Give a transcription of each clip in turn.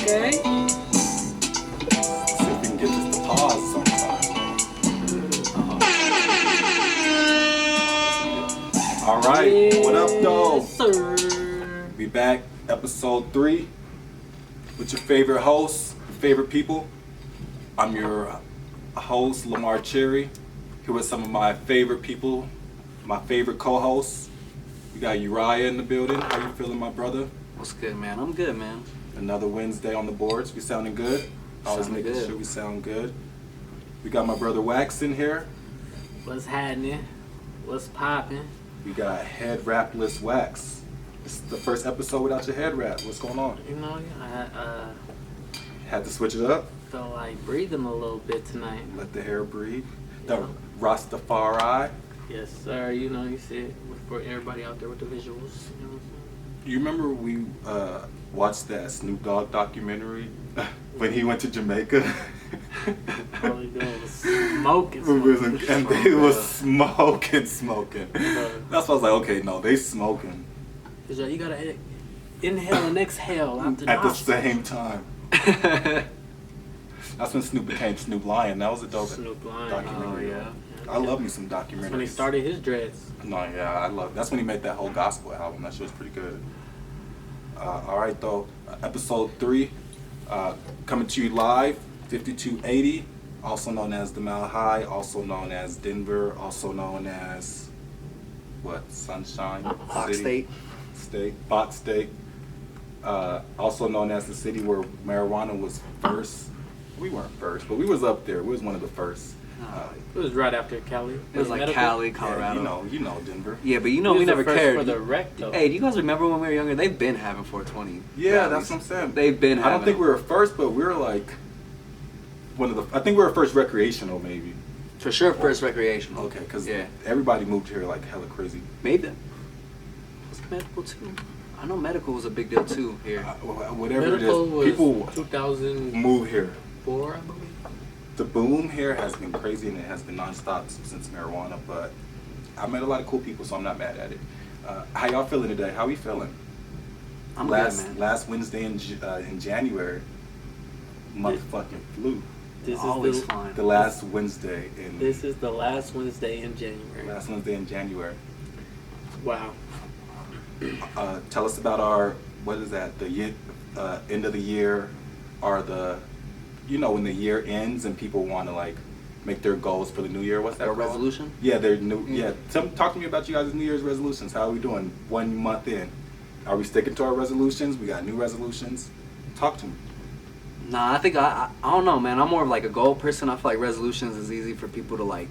Okay. See if we can get this to pause sometime. All right, what up, though? Yes, sir. We back, episode 3, with your favorite hosts, favorite people. I'm your host, Lamar Cherry, here with some of my favorite people, my favorite co-hosts. We got Uriah in the building. How you feeling, my brother? What's good, man? I'm good, man. Another Wednesday on the boards. We sounding good? Always Sounding making good. sure we sound good. We got my brother Wax in here. What's happening? What's popping? We got head wrapless Wax. It's the first episode without your head wrap. What's going on? You know, I Had to switch it up. felt like breathing a little bit tonight. Let the hair breathe. Yeah. The Rastafari. Yes, sir. You know, you see it for everybody out there with the visuals. You know what I'm You remember we watched that Snoop Dogg documentary when he went to Jamaica? saying? All he doing was smoking. And they was smoking. That's why I was like, okay, no, they smoking Cause you gotta inhale and exhale out the at the nostrils. same time. That's when Snoop became Snoop Lion. That was a dope Snoop Lion. documentary. Oh, yeah. I love me some documentaries. That's when he started his dreads. No, yeah, I love. That's when he made that whole gospel album. That shit was pretty good. All right, though, episode 3, coming to you live, 5280, also known as the Mile High, also known as Denver, also known as what? Sunshine Fox City? Fox State. Also known as the city where marijuana was first. We weren't first, but we was up there. We was one of the first. It was right after Cali. It was like medical. Cali, Yeah, Colorado. you know Denver. Yeah, but you He know was we the never first cared. for the rec, though. Hey, do you guys remember when we were younger? They've been having 420. Yeah, rallies. that's what I'm saying. They've been I having don't think them. we were first, but we were like one of the. I think we were first recreational, maybe. For sure, first recreational. Okay, because Yeah. everybody moved here like hella crazy. Maybe. Was medical too? I know medical was a big deal too here. Whatever Medical it was is, people 2004, move here. I believe. The boom here has been crazy and it has been nonstop since marijuana. But I met a lot of cool people, so I'm not mad at it. How y'all feeling today? How we feeling? I'm last good, man. last Wednesday in January, motherfucking flew. This Always is the, fine. The last Wednesday in This is the last Wednesday in January. last Wednesday in January. Wow. Tell us about our, what is that, the year, end of the year, or the, you know, when the year ends and people want to like make their goals for the new year. What's that Our called? resolution? Yeah, their new, yeah. Talk to me about you guys' New Year's resolutions. How are we doing 1 month in? Are we sticking to our resolutions? We got new resolutions? Talk to me. Nah, I think I don't know, man. I'm more of like a goal person. I feel like resolutions is easy for people to like.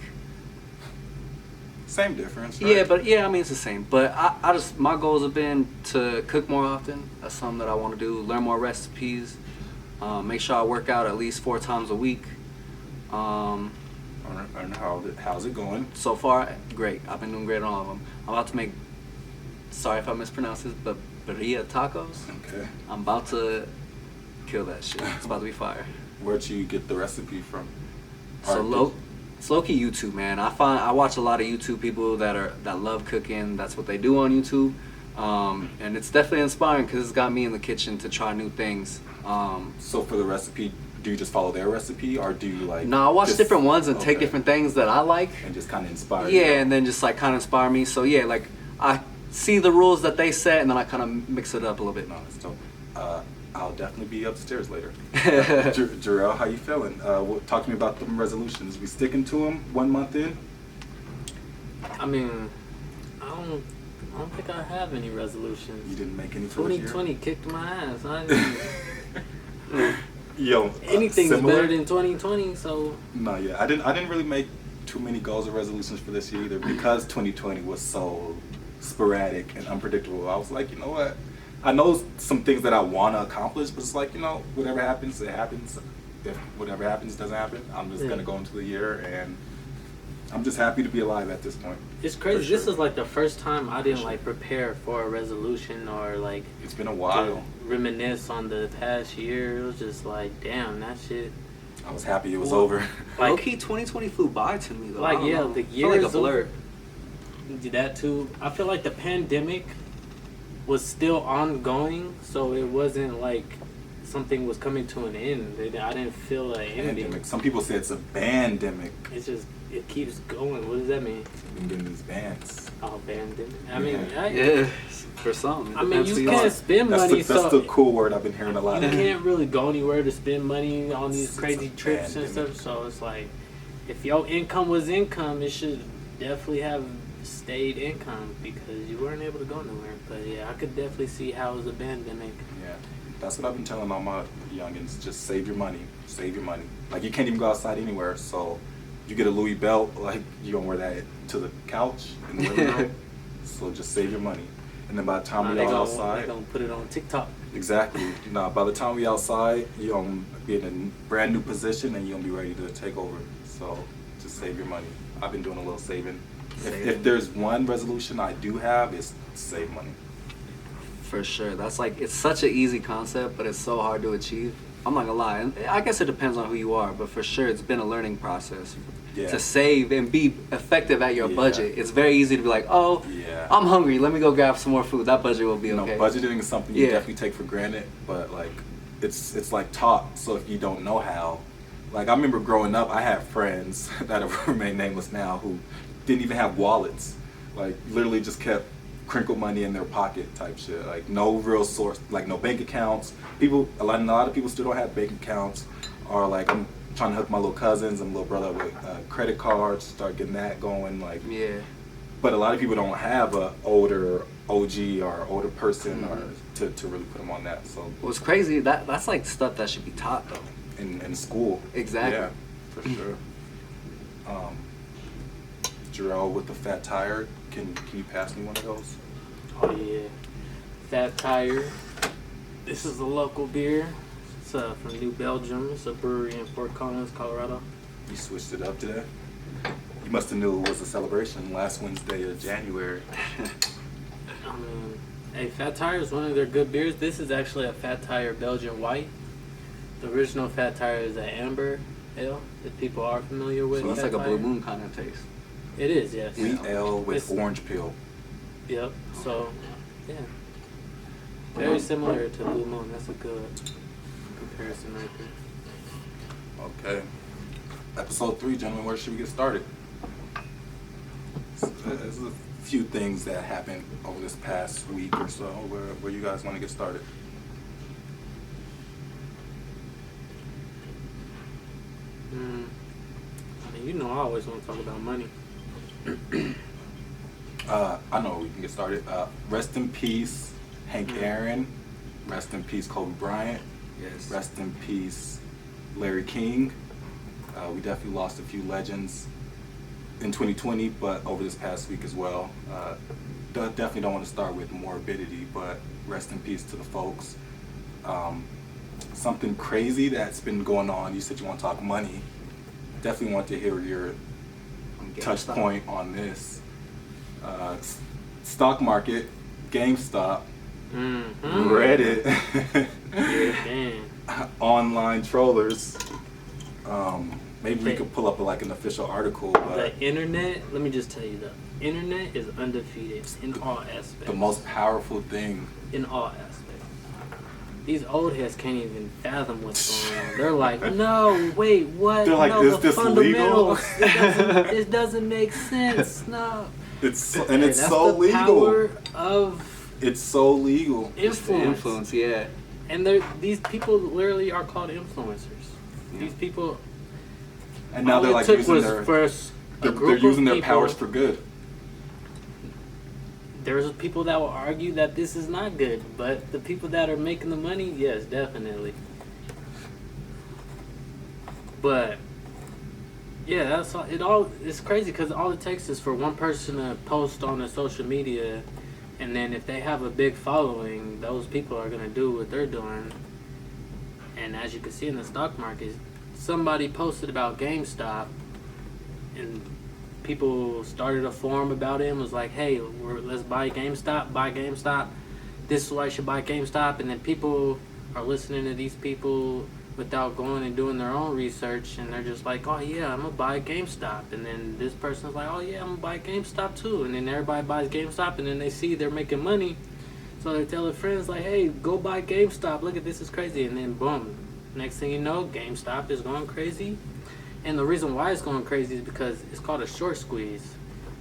Same difference, right? Yeah, but yeah, I mean it's the same. But I just my goals have been to cook more often. That's something that I want to do. Learn more recipes. Make sure I work out at least 4 times a week. And how's it going? So far, great. I've been doing great on all of them. I'm about to make. Sorry if I mispronounce this, but birria tacos. Okay. I'm about to kill that shit. It's about to be fire. Where'd you get the recipe from? So it's low-key YouTube, man. I watch a lot of YouTube people that love cooking. That's what they do on YouTube, and it's definitely inspiring because it's got me in the kitchen to try new things. So for the recipe, do you just follow their recipe, or do you like? No, I watch just- different ones and take okay. different things that I like. And just kind of inspire you. Yeah, and then just like kind of inspire me. So yeah, like I see the rules that they set, and then I kind of mix it up a little bit. No, that's dope. I'll definitely be upstairs later. Jarrell, how you feeling? Talk to me about the resolutions. We sticking to them 1 month in? I mean, I don't think I have any resolutions. You didn't make any for this year? 2020 kicked my ass. I didn't, Yo, anything's similar? better than 2020, so No, yeah, I didn't really make too many goals or resolutions for this year either because 2020 was so sporadic and unpredictable. I was like, you know what? I know some things that I want to accomplish, but it's like, you know, whatever happens, it happens. If whatever happens doesn't happen, I'm just gonna go into the year, and I'm just happy to be alive at this point. it's crazy. For sure. This is like the first time I didn't sure. like prepare for a resolution or like It's been a while. to reminisce on the past year. It was just like, damn, that shit. I was happy it was Well, over. Like- Low-key 2020 flew by to me though. Like, I don't yeah, know. the I feel year like a is blur. over. That too. I feel like the pandemic was still ongoing, so it wasn't like something was coming to an end. I didn't feel an ending. Pandemic. Some people say it's a bandemic. It's just, it keeps going. What does that mean? You've been getting these bands. Oh, bandemic. I mean, Yeah, for some. I mean, you are. can't spend money, That's the cool word I've been hearing a lot. You can't really go anywhere to spend money on these It's crazy a trips and pandemic. stuff. So it's like, if your income was income, it should definitely have stayed income because you weren't able to go nowhere. But yeah, I could definitely see how it was a pandemic. Yeah, that's what I've been telling all my youngins. Just save your money. Save your money. Like, you can't even go outside anywhere. So you get a Louis belt, like, you gonna wear that to the couch in the living room. So just save your money. And then by the time we all outside, They're gonna put it on TikTok. exactly. Now, by the time we outside, you're gonna be in a brand new position and you're gonna be ready to take over. So just save your money. I've been doing a little saving. If there's one resolution I do have, is save money. For sure. That's like, it's such an easy concept, but it's so hard to achieve. I'm not gonna lie. And I guess it depends on who you are, but for sure, it's been a learning process. Yeah. To save and be effective at your Yeah. budget. It's very easy to be like, oh, Yeah. I'm hungry. Let me go grab some more food. That budget will be You know, okay. budgeting is something you Yeah. definitely take for granted, but like it's like taught. So if you don't know how, like I remember growing up, I had friends that have remained nameless now who didn't even have wallets. Like literally just kept crinkled money in their pocket type shit. Like no real source, like no bank accounts. A lot of people still don't have bank accounts, or like I'm trying to hook my little cousins and little brother with credit cards, start getting that going. Like, Yeah. but a lot of people don't have a older OG or older person or to really put them on that. So What's crazy, that's like stuff that should be taught though. in school, Exactly. yeah, for sure. Jarrell with the fat tire, can you pass me one of those? Oh yeah, Fat Tire. This is a local beer. It's from New Belgium. It's a brewery in Fort Collins, Colorado. You switched it up today. You must have knew it was a celebration last Wednesday of January. I mean, hey, Fat Tire is one of their good beers. This is actually a Fat Tire Belgian White. The original Fat Tire is an amber ale that people are familiar with. So it's Fat like a Tire. Blue Moon kind of taste. It is, yes. Wheat ale with It's- orange peel. Yep. So, yeah. Very similar to Blue Moon. That's a good comparison right there. Okay. Episode 3, gentlemen, where should we get started? There's a few things that happened over this past week or so. Where you guys want to get started? I mean, you know, I always want to talk about money. I know we can get started. Rest in peace, Hank Aaron. Rest in peace, Kobe Bryant. Yes. Rest in peace, Larry King. We definitely lost a few legends in 2020, but over this past week as well. Definitely don't want to start with morbidity, but rest in peace to the folks. Something crazy that's been going on. You said you want to talk money. Definitely want to hear your touch point on this. Stock market, Gamestop, Reddit, Damn. online trollers. Maybe we could pull up like an official article, but The internet, let me just tell you, the internet is undefeated in all aspects. the most powerful thing. In all aspects. These old heads can't even fathom what's going on. They're like, no, wait, what? They're like, no, is the this legal? fundamentals. It doesn't make sense. No. It's so That's the legal. power of It's so legal. It's the influence. influence, yeah. And these people literally are called influencers. These people. And now all they're it like took using was their first a they're group using of their people. powers for good. There's people that will argue that this is not good, but the people that are making the money, yes, definitely. But yeah, that's all. It's crazy because all it takes is for one person to post on a social media, and then if they have a big following, those people are gonna do what they're doing. And as you can see in the stock market, somebody posted about GameStop, and people started a forum about it and was like, hey, let's buy GameStop. This is why you should buy GameStop. And then people are listening to these people without going and doing their own research, and they're just like, oh yeah, I'm gonna buy GameStop. And then this person's like, oh yeah, I'm gonna buy GameStop too. And then everybody buys GameStop, and then they see they're making money, So they tell their friends like, hey, go buy GameStop. Look at this, is crazy. And then boom, next thing you know, GameStop is going crazy. And the reason why it's going crazy is because it's called a short squeeze.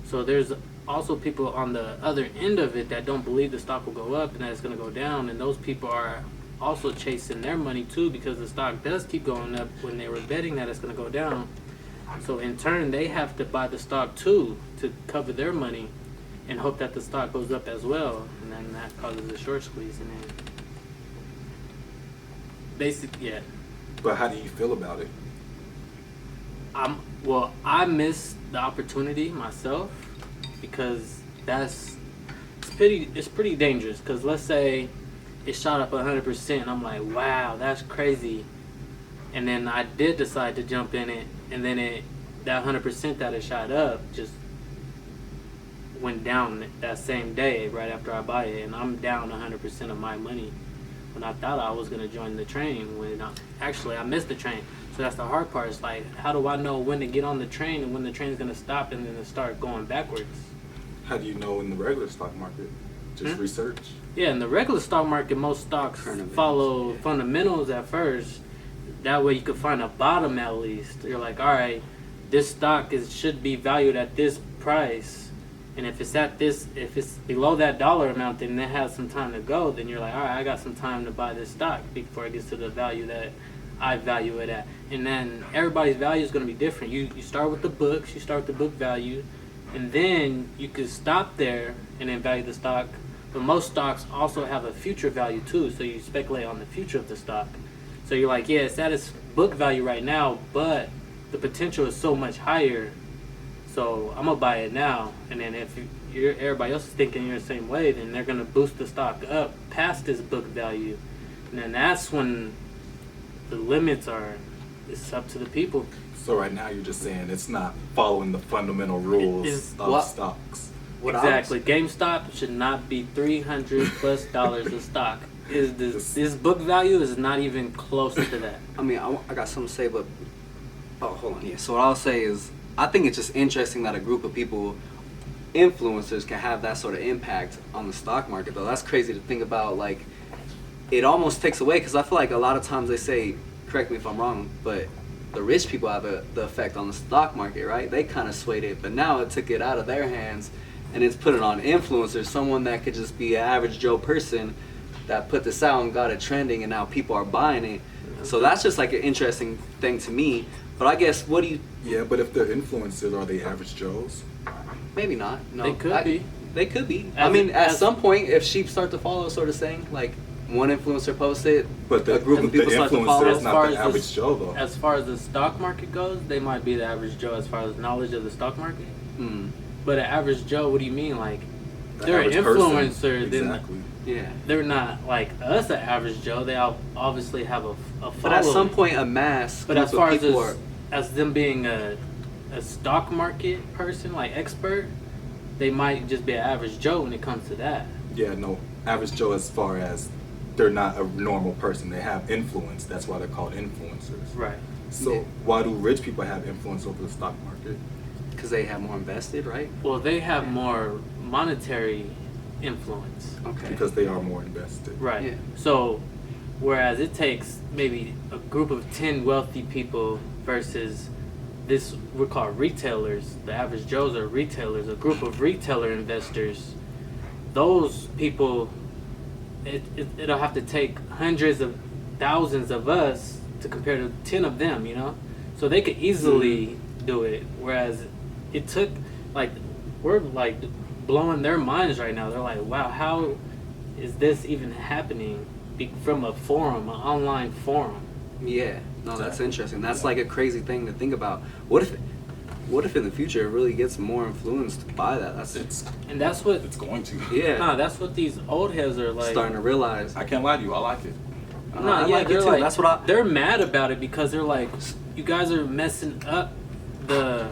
So there's also people on the other end of it that don't believe the stock will go up and that it's going to go down. And those people are also chasing their money too, because the stock does keep going up when they were betting that it's going to go down. So in turn, they have to buy the stock too to cover their money and hope that the stock goes up as well. And then that causes a short squeeze. And then basically, yeah. But how do you feel about it? Well, I missed the opportunity myself because it's pretty dangerous. Because let's say it shot up 100%, I'm like, wow, that's crazy. And then I did decide to jump in it, and then that 100% that it shot up just went down that same day right after I buy it, and I'm down 100% of my money when I thought I was gonna join the train. When I missed the train. So that's the hard part. It's like, how do I know when to get on the train and when the train's gonna stop and then to start going backwards? How do you know in the regular stock market? Just research. Yeah, in the regular stock market, most stocks follow fundamentals at first. That way you could find a bottom at least. You're like, all right, this stock should be valued at this price. And if it's below that dollar amount, then it has some time to go. Then you're like, all right, I got some time to buy this stock before it gets to the value that I value it at. And then everybody's value is going to be different. You start with the books, you start with the book value, and then you could stop there and then value the stock. But most stocks also have a future value too, so you speculate on the future of the stock. So you're like, yeah, it's at its book value right now, but the potential is so much higher. So I'm gonna buy it now, and then if everybody else is thinking you're the same way, then they're gonna boost the stock up past its book value, and then that's when the limits are. It's up to the people. So right now you're just saying it's not following the fundamental rules of stocks. Exactly. GameStop should not be $300+ a stock. This book value is not even close to that. I mean, I got something to say, but hold on. Yeah. So what I'll say is, I think it's just interesting that a group of people, influencers, can have that sort of impact on the stock market. Though that's crazy to think about. Like, it almost takes away, because I feel like a lot of times they say, correct me if I'm wrong, but the rich people have the effect on the stock market, right? They kind of swayed it, but now it took it out of their hands and it's put it on influencers, someone that could just be an average Joe person that put this out and got it trending, and now people are buying it. So that's just like an interesting thing to me. But I guess, what do you... Yeah, but if they're influencers, are they average Joes? Maybe not. No, they could be. They could be. I mean, at some point, if sheep start to follow, sort of thing, like one influencer posts it, but a group of people start to follow. Is not the average Joe, though. As far as the stock market goes, they might be the average Joe as far as knowledge of the stock market. Mm. But an average Joe, what do you mean? Like, The they're an average influencer, person. then Exactly. Yeah. they're not like us, an average Joe. They obviously have a following. But at some point, a mass But group as far of people as them being a stock market person, like expert, they might just be an average Joe when it comes to that. Yeah, no, average Joe as far as they're not a normal person. They have influence. That's why they're called influencers. Right. So why do rich people have influence over the stock market? because they have more invested, right? Well, they have more monetary influence. Okay. Because they are more invested. Right. Yeah. So, whereas it takes maybe a group of 10 wealthy people versus this, we're called retailers. The average Joes are retailers. A group of retailer investors. Those people, it'll have to take hundreds of thousands of us to compare to 10 of them, you know? So they could easily do it. Whereas it took, like, we're like blowing their minds right now. They're like, wow, how is this even happening from a forum, an online forum? Yeah, no, that's interesting. That's like a crazy thing to think about. What if in the future it really gets more influenced by that? And that's what It's going to. Yeah. Nah, that's what these old heads are like. Starting to realize. I can't lie to you. I like it. No, I yeah, like it they're too. like, That's what they're mad about it because they're like, you guys are messing up the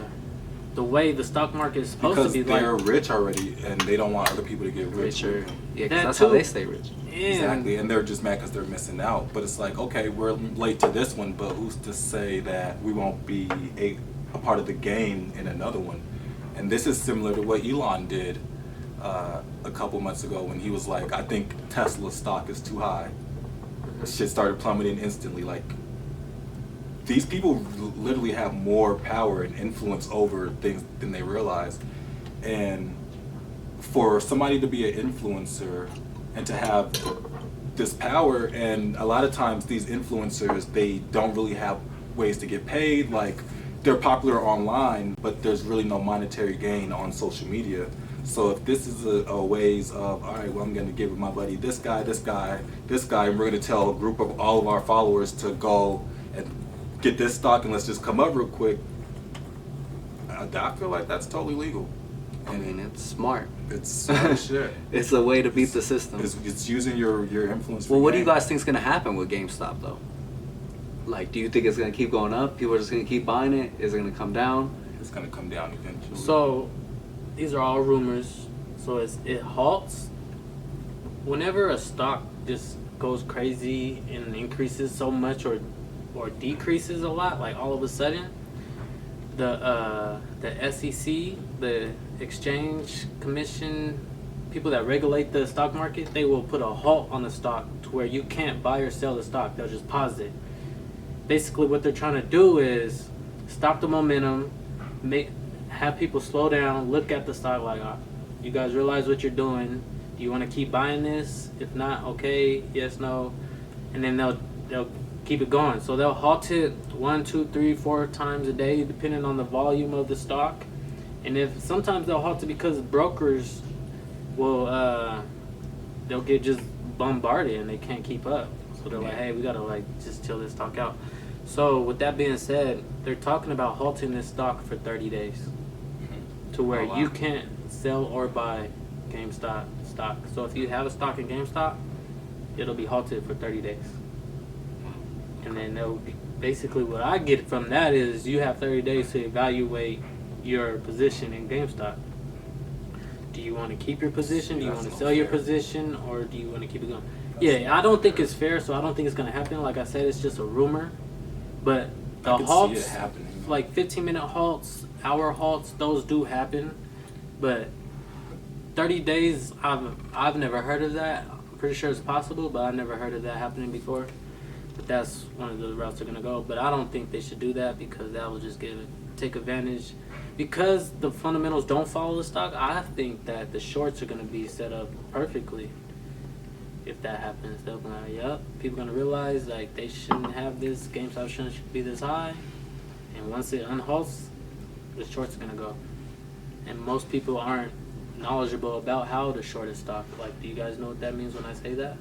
way the stock market is supposed Because to be. they're Like, rich already, and they don't want other people to get rich. richer. with them. Yeah, That because that's how too. they stay rich. Exactly, and they're just mad because they're missing out. But it's like, okay, we're late to this one, but who's to say that we won't be a part of the game in another one? And this is similar to what Elon did. a couple months ago when he was like, I think Tesla's stock is too high. Shit started plummeting instantly. Like, these people literally have more power and influence over things than they realize. And for somebody to be an influencer and to have this power, and a lot of times these influencers, they don't really have ways to get paid. Like, they're popular online, but there's really no monetary gain on social media. So if this is a ways of, all right, well, I'm going to give my buddy this guy, and we're going to tell a group of all of our followers to go and get this stock and let's just come up real quick. I feel like that's totally legal. I mean, it's smart. It's smart as shit. It's a way to beat the system. It's using your influence. Well, what do you guys think is going to happen with GameStop, though? Like, do you think it's going to keep going up? People are just going to keep buying it? Is it going to come down? It's going to come down eventually. So, these are all rumors. So it halts whenever a stock just goes crazy and increases so much or decreases a lot. Like all of a sudden, the SEC, the Exchange Commission, people that regulate the stock market, they will put a halt on the stock to where you can't buy or sell the stock. They'll just pause it. Basically, what they're trying to do is stop the momentum, have people slow down, look at the stock like, you guys realize what you're doing. Do you want to keep buying this? If not, okay, yes, no, and then they'll keep it going. So they'll halt it 1, 2, 3, 4 times a day, depending on the volume of the stock. And if sometimes they'll halt it because brokers will they'll get just bombarded and they can't keep up. So they're like, hey, we gotta like just chill this stock out. So with that being said, they're talking about halting this stock for 30 days to where you can't sell or buy GameStop stock. So if you have a stock in GameStop, it'll be halted for 30 days. And then they'll basically what I get from that is you have 30 days to evaluate your position in GameStop. Do you want to keep your position? Do you want to sell your position? Or do you want to keep it going? Yeah, I don't think it's fair, so I don't think it's going to happen. Like I said, it's just a rumor. But the halts, like 15-minute halts, hour halts, those do happen. But 30 days, I've never heard of that. I'm pretty sure it's possible, but I've never heard of that happening before. But that's one of the routes they're going to go. But I don't think they should do that because that will just take advantage. Because the fundamentals don't follow the stock, I think that the shorts are going to be set up perfectly. If that happens, they'll be like, yep, people are going to realize like they shouldn't have this, GameStop shouldn't be this high. And once it unhalts, the shorts are going to go. And most people aren't knowledgeable about how to short a stock. Like, do you guys know what that means when I say that?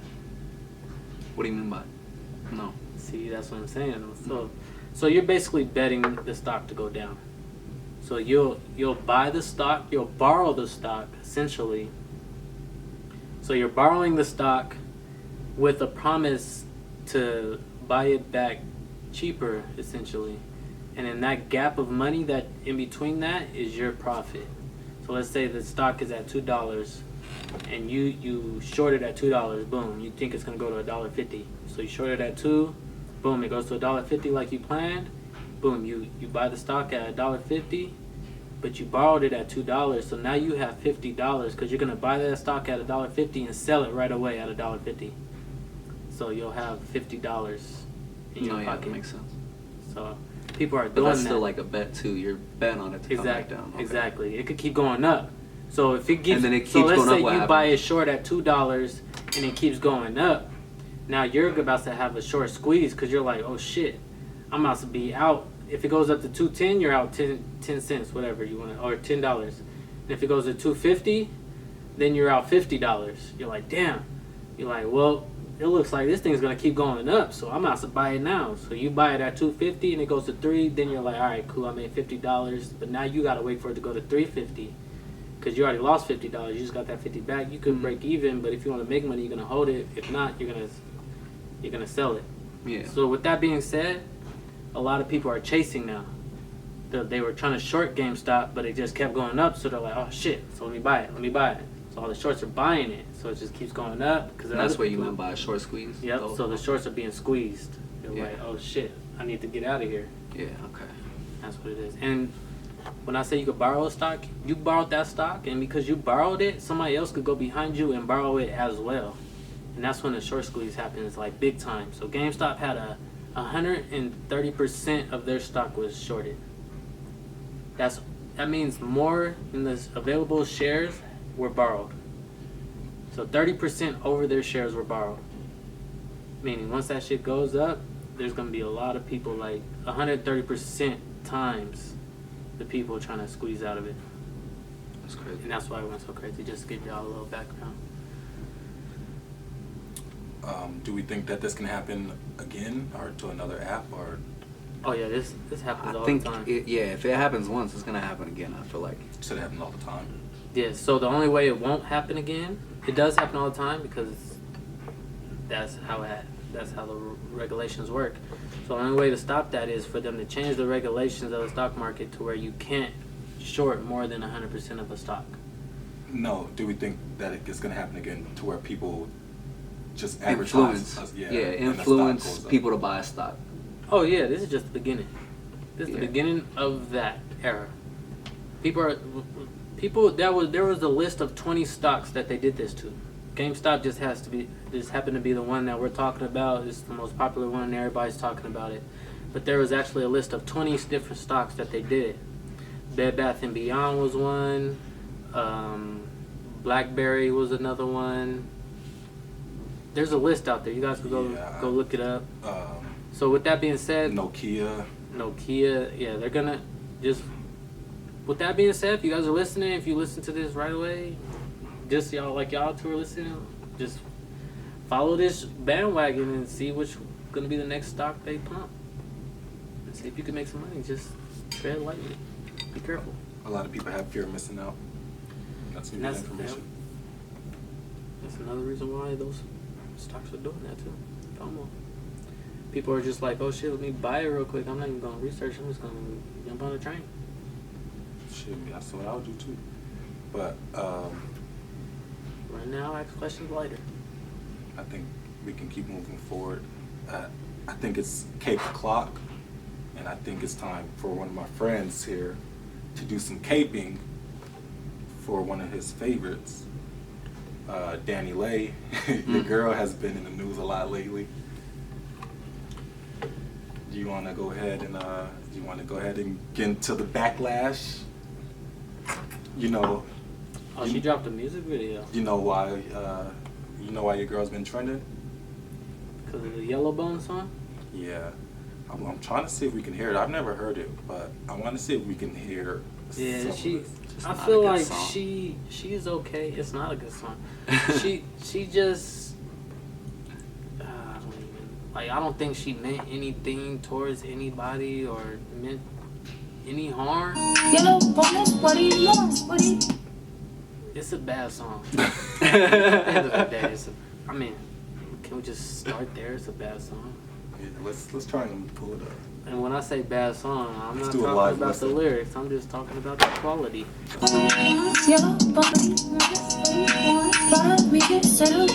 What do you mean by? No. See, that's what I'm saying. So you're basically betting the stock to go down. So you'll buy the stock, you'll borrow the stock, essentially. So you're borrowing the stock with a promise to buy it back cheaper, essentially. And in that gap of money that in between that is your profit. So let's say the stock is at $2 and you short it at $2, boom, you think it's gonna go to $1.50. So you short it at $2, boom, it goes to $1.50 like you planned. Boom, you buy the stock at $1.50, but you borrowed it at $2. So now you have $50 because you're gonna buy that stock at $1.50 and sell it right away at $1.50. So you'll have $50 in your pocket. That makes sense. So people are doing that. But that's still like a bet too. You're betting on it to come back down. Okay. Exactly. It could keep going up. So if it keeps, and then it keeps so let's going say up, what you happens? buy it short at $2 and it keeps going up. Now you're about to have a short squeeze because you're like, oh shit, I'm about to be out. If it goes up to $2.10, you're out 10 cents, whatever you want, or $10. And if it goes to $2.50, then you're out $50. You're like, damn. You're like, well, it looks like this thing's gonna keep going up, so I'm out to buy it now. So you buy it at $2.50 and it goes to $3. Then you're like, all right, cool, I made $50. But now you gotta wait for it to go to $3.50 because you already lost $50. You just got that $50 back. You could break even, but if you want to make money, you're gonna hold it. If not, you're gonna sell it. Yeah. So with that being said, a lot of people are chasing now. They were trying to short GameStop, but it just kept going up. So they're like, oh shit, so let me buy it. So all the shorts are buying it. So it just keeps going up. And that's what you meant by a short squeeze? Yep, Oh. so the shorts are being squeezed. They're like, oh shit, I need to get out of here. Yeah, okay. That's what it is. And when I say you could borrow a stock, you borrowed that stock, and because you borrowed it, somebody else could go behind you and borrow it as well. And that's when the short squeeze happens, like big time. So GameStop had 130% of their stock was shorted. That means more than the available shares were borrowed. So 30% over their shares were borrowed. Meaning once that shit goes up, there's gonna be a lot of people, like 130% times the people trying to squeeze out of it. That's crazy. And that's why it went so crazy. Just to give y'all a little background. Do we think that this can happen again, or to another app, or? Oh yeah, this happens I all think the time. if it happens once, it's gonna happen again. I feel like. Should happen all the time. Yeah. So the only way it won't happen again, it does happen all the time because that's how the regulations work. So the only way to stop that is for them to change the regulations of the stock market to where you can't short more than 100% of a stock. No. Do we think that it's going to happen again to where people just advertise? Influence people to buy a stock. Oh yeah, this is just the beginning. This is the beginning of that era. There was a list of 20 stocks that they did this to. GameStop just happened to be the one that we're talking about. It's the most popular one and everybody's talking about it. But there was actually a list of 20 different stocks that they did. Bed Bath & Beyond was one. BlackBerry was another one. There's a list out there. You guys can go look it up. So with that being said, Nokia, yeah, they're gonna just. With that being said, if you guys are listening, if you listen to this right away, just y'all two are listening, just follow this bandwagon and see which gonna be the next stock they pump. And see if you can make some money. Just tread lightly. Be careful. a lot of people have fear of missing out. That's some good information. That's another reason why those stocks are doing that too. FOMO. People are just like, oh shit, let me buy it real quick. I'm not even going to research. I'm just going to jump on the train. Shit, that's what I would do too. But right now, ask questions later. I think we can keep moving forward. I think it's cake o'clock, and I think it's time for one of my friends here to do some caping for one of his favorites, Danny Lay. Your girl has been in the news a lot lately. Do you want to go ahead and get into the backlash? You know. Oh, she dropped a music video. You know why? You know why your girl's been trending? Because of the Yellowbone song? Yeah. I'm trying to see if we can hear it. I've never heard it, but I want to see if we can hear. Yeah, I feel like she's okay. It's not a good song. she just I don't think she meant anything towards anybody or meant any harm. It's a bad song. At the end of the day, can we just start there? It's a bad song. Yeah, let's try and pull it up. And when I say bad song, I'm not talking about the lyrics. I'm just talking about the quality. Somebody said,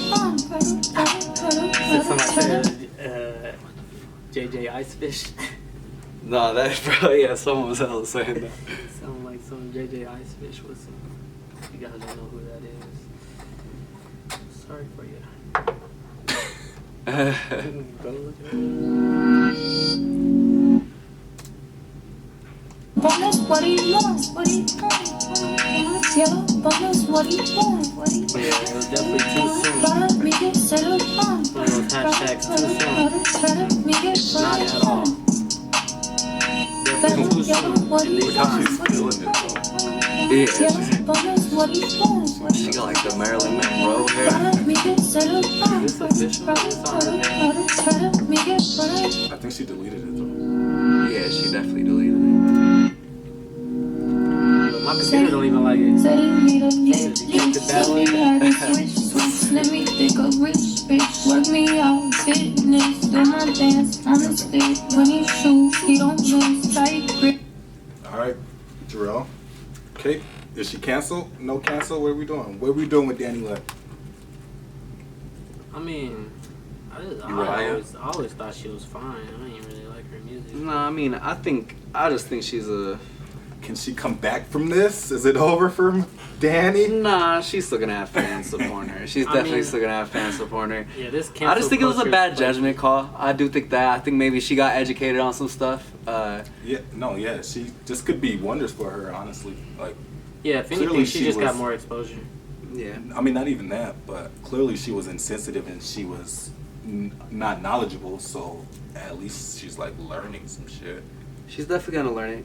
JJ Icefish. No, that's probably, yeah, someone was else saying that. Sound like some JJ Icefish was some. You guys don't know who that is. Sorry for you. Go look at it. Bonus, what do you want? Yeah, bonus, what do you want? Yeah, it was definitely too soon. One of those hashtags too soon. Not at all. Definitely too soon. Look how she's feeling it though. Yeah, she got like the Marilyn Monroe hair. Is this official? It's on her page. I think she deleted it though. Yeah, she definitely deleted it. My computer don't even like it. Keep the battle in. Let me take a rich bitch, work me out, fitness, do my dance on the stage. When he shoot, he don't lose, tight grip. All right, Jarrell. Okay, is she canceled? No cancel? What are we doing? What are we doing with Danny Lay? I mean, I always thought she was fine. I didn't really like her music. No, I mean, I just think she's a can she come back from this? Is it over for Danny? Nah, she's still gonna have fans supporting her. She's definitely still gonna have fans supporting her. Yeah, this I just think it was a cancel bad culture is judgment call. I do think that. I think maybe she got educated on some stuff. Yeah, she just could be wonders for her, honestly. Like, Yeah, if anything, clearly she she just got was- more exposure. Yeah. I mean, not even that, but clearly she was insensitive and she was not knowledgeable. So at least she's like learning some shit. She's definitely gonna learn it.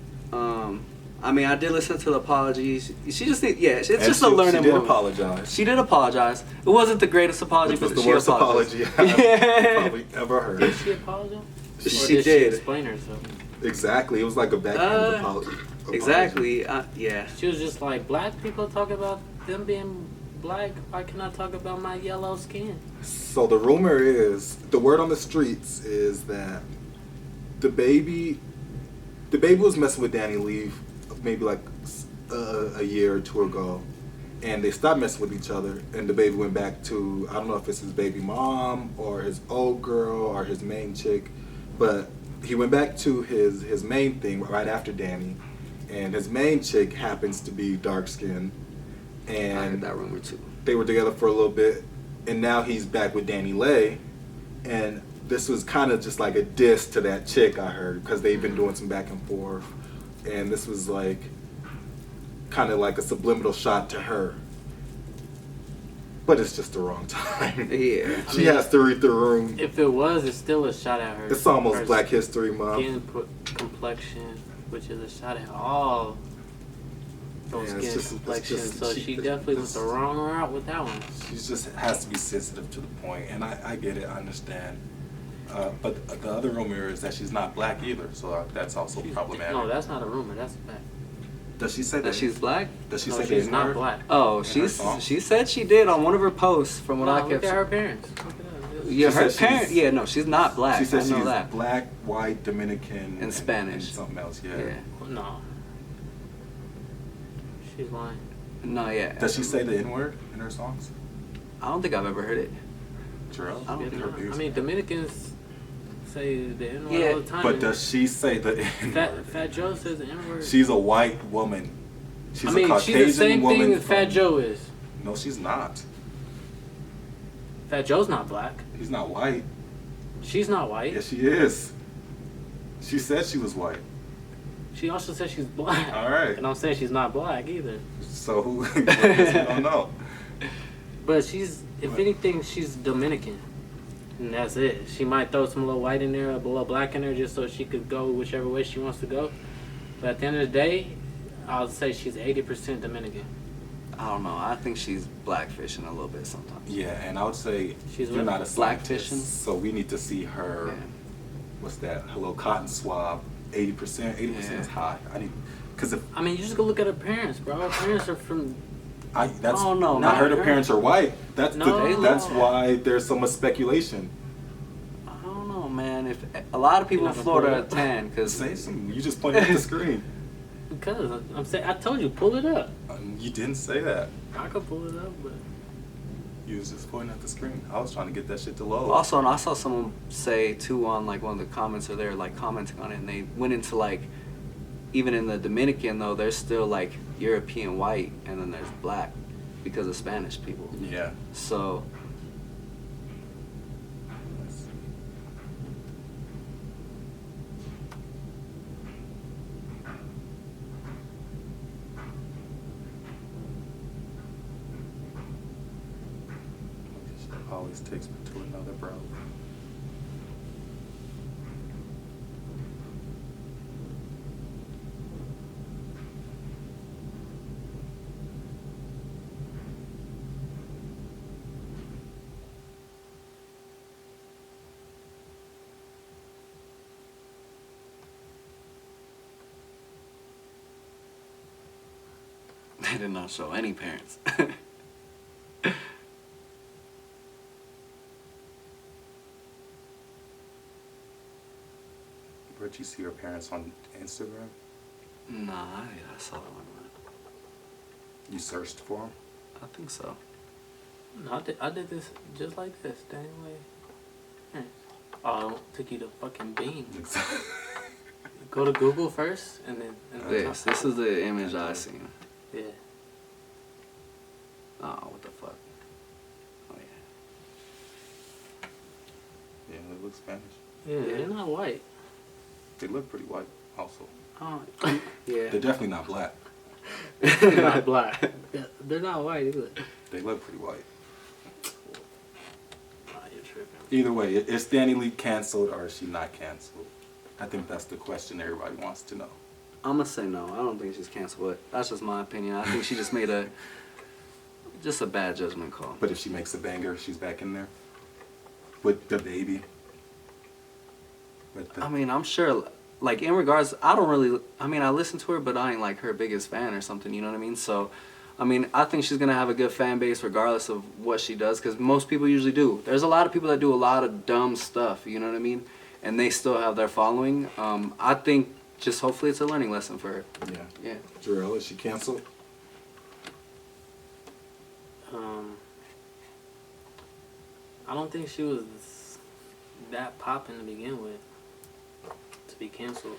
I mean, I did listen to the apologies. She just need, it's And just a learning She did moment. apologize. She did apologize. It wasn't the greatest apology, Which was but the she worst apologized. apology I've Yeah. probably ever heard. Did she apologize? Or She did. did. She explain herself. Exactly. It was like a backhand apology. Exactly. Yeah. She was just like, black people talk about them being black. Why can I talk about my yellow skin? So the rumor is, the word on the streets is that the baby was messing with Danny Lee maybe like a year or two ago, and they stopped messing with each other, and the baby went back to, I don't know if it's his baby mom or his old girl or his main chick, but he went back to his main thing right after Danny, and his main chick happens to be dark skinned, I heard and that rumor too. they were together for a little bit, and now he's back with Danny Lay, and this was kind of just like a diss to that chick, I heard, because they've been doing some back and forth, and this was like kind of like a subliminal shot to her, but it's just the wrong time. Yeah. She has to read the room. If it was, it's still a shot at her. It's almost person. Black History Month. Skin complexion, which is a shot at all those Yeah, it's skin just- complexions. it's just- So she- she definitely went the wrong route with that one. She just has to be sensitive to the point, and I get it, I understand. But the other rumor is that she's not black either, so that's also problematic. No, that's not a rumor. That's a fact. Does she say That she's black? Does she No, say she's the not N-word? black. Oh, In her song? she said she did on one of her posts. From what No, I look kept. at her parents. Look at her. Yeah, She her said parents. she's- Yeah, no, she's not black. She said I know she's that. black, white, Dominican, And Spanish. and something else. Yeah. Yeah. No. She's lying. No, yeah. Does she say the N-word in her songs? I don't think I've ever heard it. Jarrell? I don't Yeah, think no. her views. I mean, Dominicans say the N-word Yeah. all the time. But does she say the N-word? Fat Joe says the N-word. She's a white woman. She's I mean, a Caucasian she's the same woman thing that Fat from- Joe is. No, she's not. Fat Joe's not black. He's not white. She's not white. Yes, she is. She said she was white. She also said she's black. All right. And I'm saying she's not black either. So who? I guess we don't know. But she's, if anything, she's Dominican. And that's it. She might throw some little white in there, a little black in there, just so she could go whichever way she wants to go. But at the end of the day, I'll say she's 80% Dominican. I don't know. I think she's blackfishing a little bit sometimes. Yeah, and I would say She's you're what? not a scientist, Blackfishing? so we need to see her. Yeah. What's that? Her little cotton swab. 80%. 80% Yeah. is high. I need, because if I mean, you just go look at her parents, bro. Her parents are from. that's Oh, no, I not heard her her. parents are white. That's No. that's why there's so much speculation. I don't know, man. If a lot of people You're in not gonna Florida pull it are up? tan, because Say some. You just pointed at the screen. Because I'm saying, I told you, pull it up. You didn't say that. I could pull it up, but. You was just pointing at the screen. I was trying to get that shit to load. also, and I saw someone say too on like one of the comments, or they're like commenting on it, and they went into like, even in the Dominican though, there's still like European white, and then there's black because of Spanish people. Yeah. So Always takes me to another bro. they did not show any parents. Where'd you see her parents on Instagram? Nah, I saw that one. You searched for them? I think so. No, I did this just like this, dang way. Oh, I took you to fucking Beam. Go to Google first, and then. This is the image I seen. Yeah. Oh, what the fuck? Oh Yeah, they look Spanish. Yeah, they're not white. They look pretty white, also. Oh, yeah. Yeah. They're definitely not black. they're not black. They're not white either. They look pretty white. Oh, you're tripping. Either way, is Danny Lee canceled or is she not canceled? I think that's the question everybody wants to know. I'm gonna say no. I don't think she's canceled, but that's just my opinion. I think she just made a bad judgment call. But if she makes a banger, she's back in there with the baby. I mean, I'm sure, like, in regards, I listen to her, but I ain't, like, her biggest fan or something, you know what I mean? So, I mean, I think she's going to have a good fan base regardless of what she does, because most people usually do. There's a lot of people that do a lot of dumb stuff, you know what I mean? And they still have their following. I think just hopefully it's a learning lesson for her. Yeah. Yeah. Jarrell, is she canceled? I don't think she was that popping to begin with to be canceled.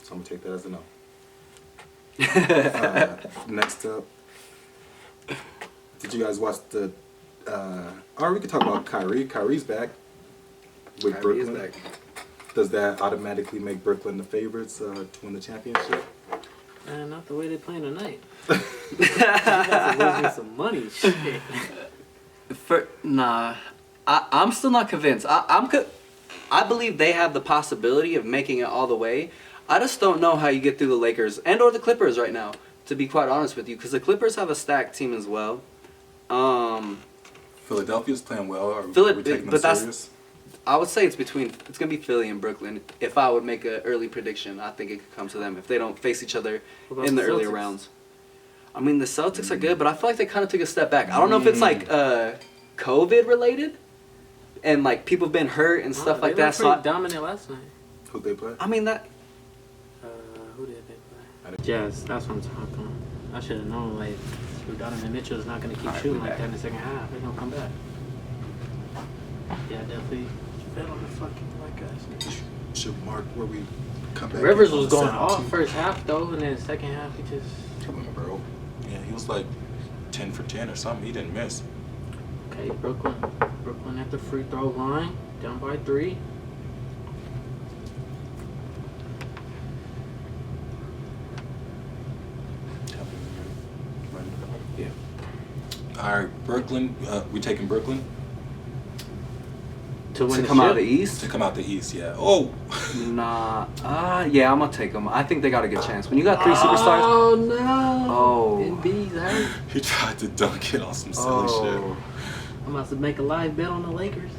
So I'm going to take that as a no. Next up, did you guys watch the... or we could talk about Kyrie. Kyrie's back with Kyrie is Brooklyn. back. Does that automatically make Brooklyn the favorites to win the championship? Not the way they playing tonight. You guys are losing some money. Shit. I'm still not convinced. I believe they have the possibility of making it all the way. I just don't know how you get through the Lakers and or the Clippers right now, to be quite honest with you, because the Clippers have a stacked team as well. Philadelphia's playing well. Are we taking them serious? I would say it's going to be Philly and Brooklyn. If I would make an early prediction, I think it could come to them if they don't face each other in the earlier rounds. I mean, the Celtics are good, but I feel like they kind of took a step back. I don't know if it's like COVID related and like people have been hurt and stuff like that. They were pretty dominant last night. Who'd they play? I mean, that. Who did they play? Jazz. That's what I'm talking. I should have known. Like, Donovan Mitchell's not going to keep shooting like that in the second half. They're going to come back. Yeah, definitely. Bet on the fucking white guys. Should mark where we come back. Rivers was going off first half though, and then second half he just. Come on, bro. Yeah, he was like 10 for 10 or something. He didn't miss. Okay, Brooklyn at the free throw line, down by 3. Yeah. All right, Brooklyn. We taking Brooklyn To win To the come out of ship? the East? to come out the East. Yeah. Oh. Nah. Yeah, I'm going to take them. I think they got a good chance. When you got 3 superstars. Oh no! Oh. Embiid's hurt. He tried to dunk it on some silly shit. I'm about to make a live bet on the Lakers.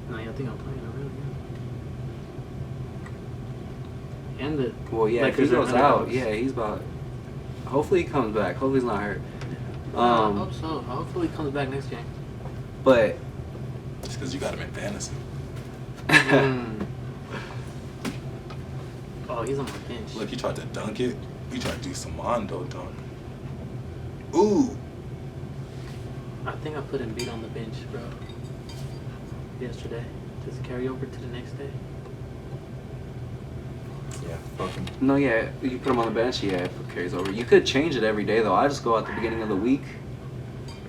No, I think I'm playing around now. And the Well, yeah, if he Lakers are goes out, underdogs. yeah, he's about. Hopefully he comes back. Hopefully he's not hurt. I hope so. Hopefully he comes back next game. But Just because you got him in fantasy. Oh, he's on my bench. Look, he tried to dunk it. He tried to do some Mondo dunk. Ooh. I think I put Embiid on the bench, bro. Yesterday. Does it carry over to the next day? Yeah, fuck him. no, yeah, you put him on the bench. Yeah, it carries over. You could change it every day though. I just go at the beginning of the week.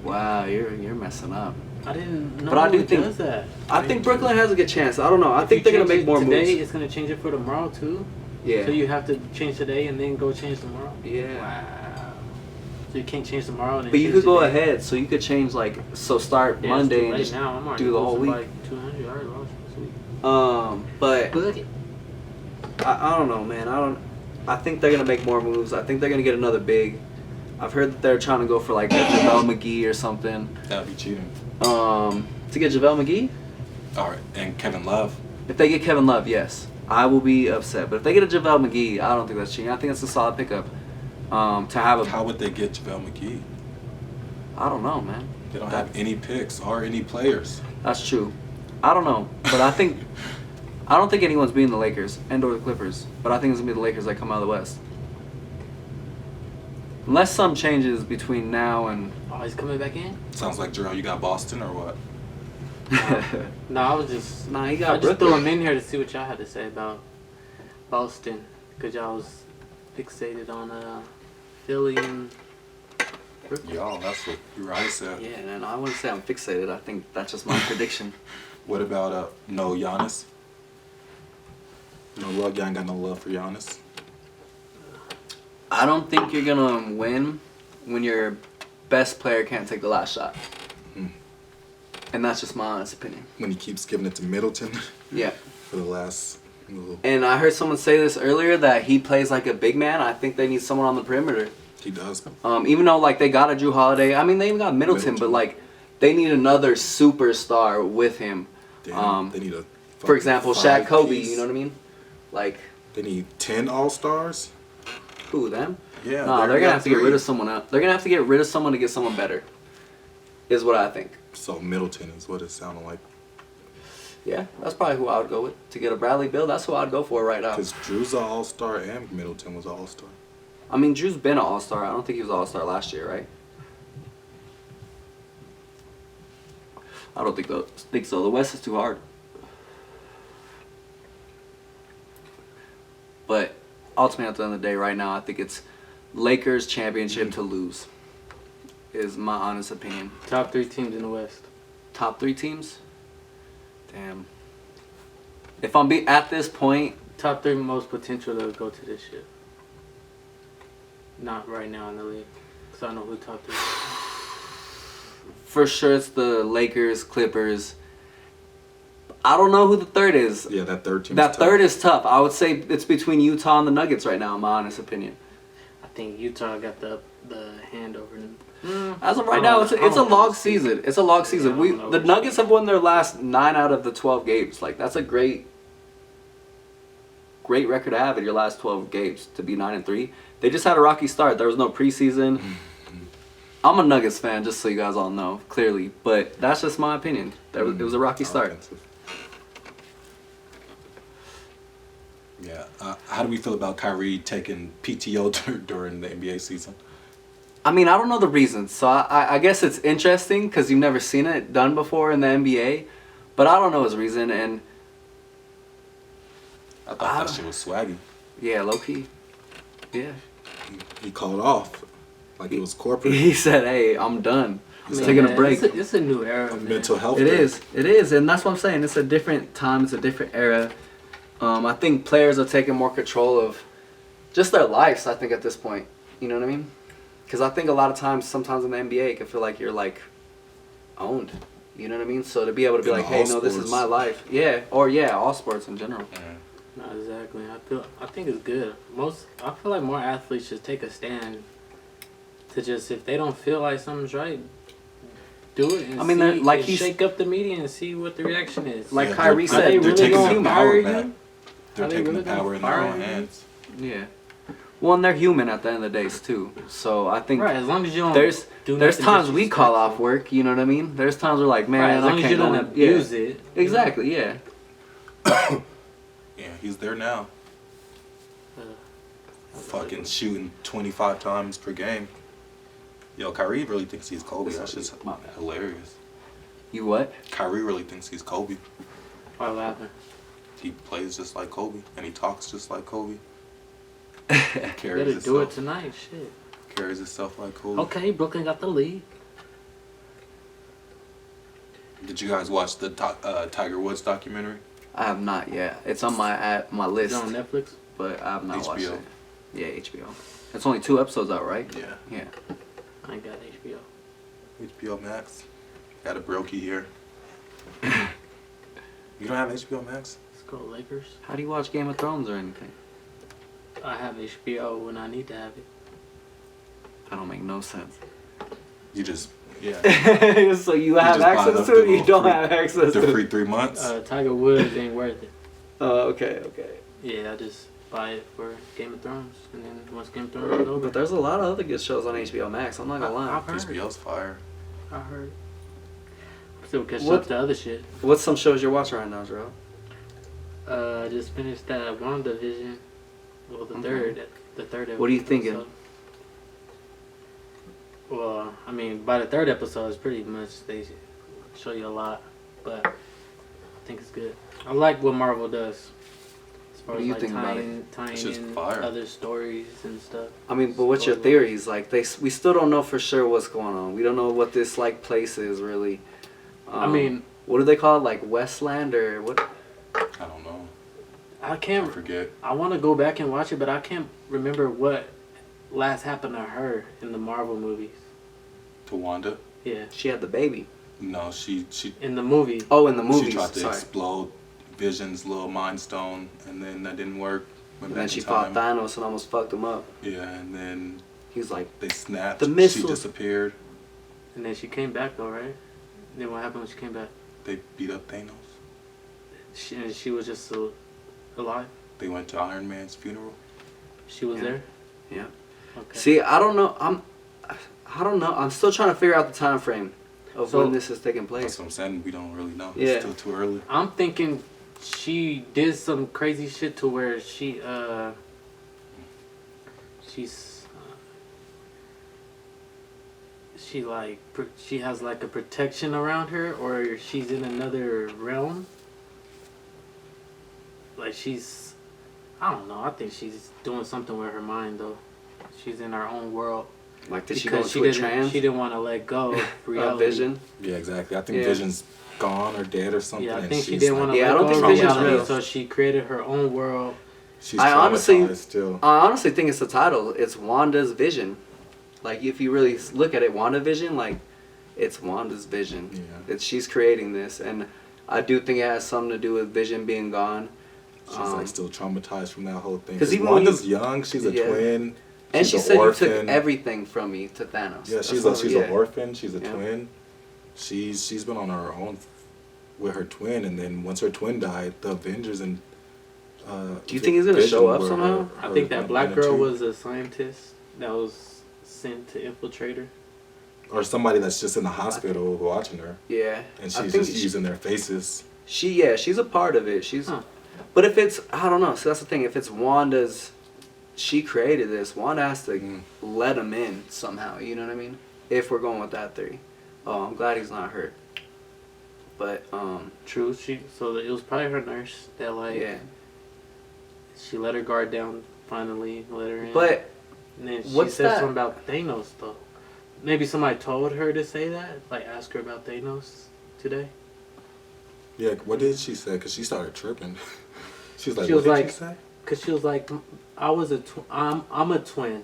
Wow, you're messing up. I didn't know But I do who think- does that. I think Brooklyn has a good chance. I don't know. I If think you they're gonna change make it more today, moves. it's gonna change it for tomorrow too. Yeah. So you have to change today and then go change tomorrow. Yeah. Wow. So you can't change tomorrow and then But you change could go today. ahead, so you could change start Yeah, Monday it's too and late just now. I'm already do the whole losing week. Like 200. I already lost this week. But Book it. I don't know, man. I think they're gonna make more moves. I think they're gonna get another big. I've heard that they're trying to go for like a JaVale McGee or something. That would be cheating. To get JaVale McGee. All right, and Kevin Love. If they get Kevin Love, yes, I will be upset. But if they get a JaVale McGee, I don't think that's cheating. I think it's a solid pickup. To have a. How would they get JaVale McGee? I don't know, man. They don't have any picks or any players. That's true. I don't know, but I don't think anyone's beating the Lakers and or the Clippers. But I think it's gonna be the Lakers that come out of the West. Unless some changes between now and. Oh, he's coming back in? Sounds like Jarrell, you got Boston or what? No, I was just. Nah, he I got just threw Brooklyn. him in here to see what y'all had to say about Boston, because y'all was fixated on Philly and Brooklyn. Y'all, that's what Uriah said. Yeah, and I wouldn't say I'm fixated. I think that's just my prediction. What about no Giannis? No love. Y'all ain't got no love for Giannis. I don't think you're gonna win when your best player can't take the last shot. And that's just my honest opinion. When he keeps giving it to Middleton Yeah. for the last little. And I heard someone say this earlier that he plays like a big man. I think they need someone on the perimeter. He does. Even though like they got a Drew Holiday, I mean they even got Middleton, but like they need another superstar with him. They need a. For example, Shaq, Kobe. You know what I mean? Like They need 10 All-Stars. who them? Yeah. No, they're gonna have to get rid three. of someone else. They're gonna have to get rid of someone to get someone better. Is what I think. So Middleton is what it sounded like. Yeah, that's probably who I would go with to get a Bradley Beal. That's who I'd go for right now. Because Drew's an All-Star and Middleton was an All-Star. I mean, Drew's been an All-Star. I don't think he was an All-Star last year, right? I don't think so. The West is too hard. But ultimately, at the end of the day, right now, I think it's Lakers championship to lose. Is my honest opinion. Top 3 teams in the West. Top 3 teams? Damn. If I'm at this point, Top 3 most potential to go to this shit. Not right now in the league, because I know who top 3 is. for sure it's the Lakers, Clippers. I don't know who the third is. Yeah, that third team. That third is tough. I would say it's between Utah and the Nuggets right now, in my honest opinion. I think Utah got the hand over them. As of right now, it's a log season. It's a log season. The Nuggets have won their last 9 out of the 12 games. Like that's a great record to have in your last 12 games to be 9-3. They just had a rocky start. There was no preseason. I'm a Nuggets fan, just so you guys all know clearly, but that's just my opinion. It was a rocky start. Yeah. How do we feel about Kyrie taking PTO during the NBA season? I mean, I don't know the reasons, so I guess it's interesting because you've never seen it done before in the NBA, but I don't know his reason, and I thought that shit was swaggy. yeah, low key, yeah. He called off like it was corporate. He said, "Hey, I'm done. I mean, taking a break." It's a new era, man. Mental health. It is, and that's what I'm saying. It's a different time. It's a different era. I think players are taking more control of just their lives. I think at this point, you know what I mean? Because I think a lot of times, sometimes in the NBA, it can feel like you're like owned. You know what I mean? So to be able to be In like, all hey, no, this is sports. my life. Yeah, or yeah, all sports in general. Not exactly. I think it's good. I feel like more athletes should take a stand to just, if they don't feel like something's right, do it. And I mean, they're- see, like and he's- shake up the media and see what the reaction is. Like Yeah, Kyrie they're- said, they they're really taking gonna the fire power you? back. They're Are they taking really the power in their gonna own fire you? hands. Yeah. Well, and they're human at the end of the days too. So I think Right, as long as you don't there's do there's nothing times we call off disrespectful. work. You know what I mean? There's times we're like, man, Right, as long I as can't you go don't in. abuse Yeah. it. Exactly. Yeah. Yeah, he's there now. Fucking shooting 25 times per game. Yo, Kyrie really thinks he's Kobe. That's just My bad. hilarious. You what? Kyrie really thinks he's Kobe. Why laughing? He plays just like Kobe, and he talks just like Kobe. You Carries better do it himself, tonight, shit. carries himself like Kobe. Okay, Brooklyn got the lead. Did you guys watch the Tiger Woods documentary? I have not yet. It's on my Is list, it on Netflix? but I have not watched HBO. it. Yeah, HBO. It's only 2 episodes out, right? Yeah. Yeah. I ain't got HBO. HBO Max. Got a brokey here. You don't have HBO Max? Let's go Lakers. How do you watch Game of Thrones or anything? I have HBO when I need to have it. That don't make no sense. You just, yeah. So you have just buy access the to it, you little don't free- have access The to free it. 3 months? Tiger Woods ain't worth it. Oh, okay. Yeah, I just buy it for Game of Thrones, and then once Game of Thrones is over, But there's a lot of other good shows on HBO Max. I'm not gonna lie. I've heard. HBO's fire. I heard. Still catch What- up to other shit. What's some shows you're watching right now, Joe? Just finished that WandaVision. Well, the third. What are you thinking? episode. Well, I mean, by the third episode, it's pretty much they show you a lot. but I think it's good. I like what Marvel does. As far What as do you like think about tying It's just in fire. other stories and stuff. I mean, but what's your Storyline. theories? Like, we still don't know for sure what's going on. We don't know what this like place is really. I mean, what do they call it? Like Westland or what? I don't know. I I can't. forget. I want to go back and watch it, but I can't remember what last happened to her in the Marvel movies. To Wanda? Yeah, She had the baby. No, she in the movie. Oh, in the movies. she tried to Sorry. explode Vision's little mind stone, and then that didn't work. Went And then back she in fought time. Thanos and almost fucked him up. Yeah, and then He was like, they snapped. The missile. She disappeared. And then she came back though, right? And then what happened when she came back? They beat up Thanos. She was just alive. They went to Iron Man's funeral. She was Yeah. there. yeah. Okay. See, I don't know. I don't know. I'm still trying to figure out the time frame of So- when this is taking That's place. what I'm saying. We don't really know. Yeah. It's still too early. I'm thinking she did some crazy shit to where she's she has like a protection around her, or she's in another realm. Like I don't know. I think she's doing something with her mind though. She's in her own world Like, did she go into a didn't trance? she didn't want to let go of reality. Vision? Yeah, exactly. I think Yeah. Vision's gone or dead or something. Yeah, I and think she she's didn't like, want to Yeah, I let don't go think of Vision's reality, real. so she created her own world. She's I honestly- traumatized still. I honestly think it's the title. It's Wanda's Vision. Like, if you really look at it, WandaVision, like, it's Wanda's vision. Yeah. She's creating this, and I do think it has something to do with Vision being gone. She's like still traumatized from that whole thing. 'Cause Because even when Wanda's young, she's a Yeah. twin. And she's she an said orphan. you took everything from me to Thanos. Yeah, That's she's what- she's yeah. an orphan. She's a Yeah. twin. She's been on her own with her twin, and then once her twin died, the Avengers and Do you think he's gonna show up were somehow? I think that black one girl and two. was a scientist that was sent to infiltrate her. or somebody that's just in the hospital watching her, Yeah. and I she's think just using their faces. she's a part of it. She's, Huh. but if it's, I don't know. So that's the thing. If it's Wanda's, she created this. Wanda has to let him in somehow. You know what I mean? If we're going with that theory. Oh, I'm glad he's not hurt. But True, so it was probably her nurse that like yeah. she let her guard down finally, let her in. But and then she what's said that? something about Thanos though. Maybe somebody told her to say that, like ask her about Thanos today. Yeah, what did she say? Because she started tripping. She's like, She what was did like- you say? Cause she was like, I'm a twin.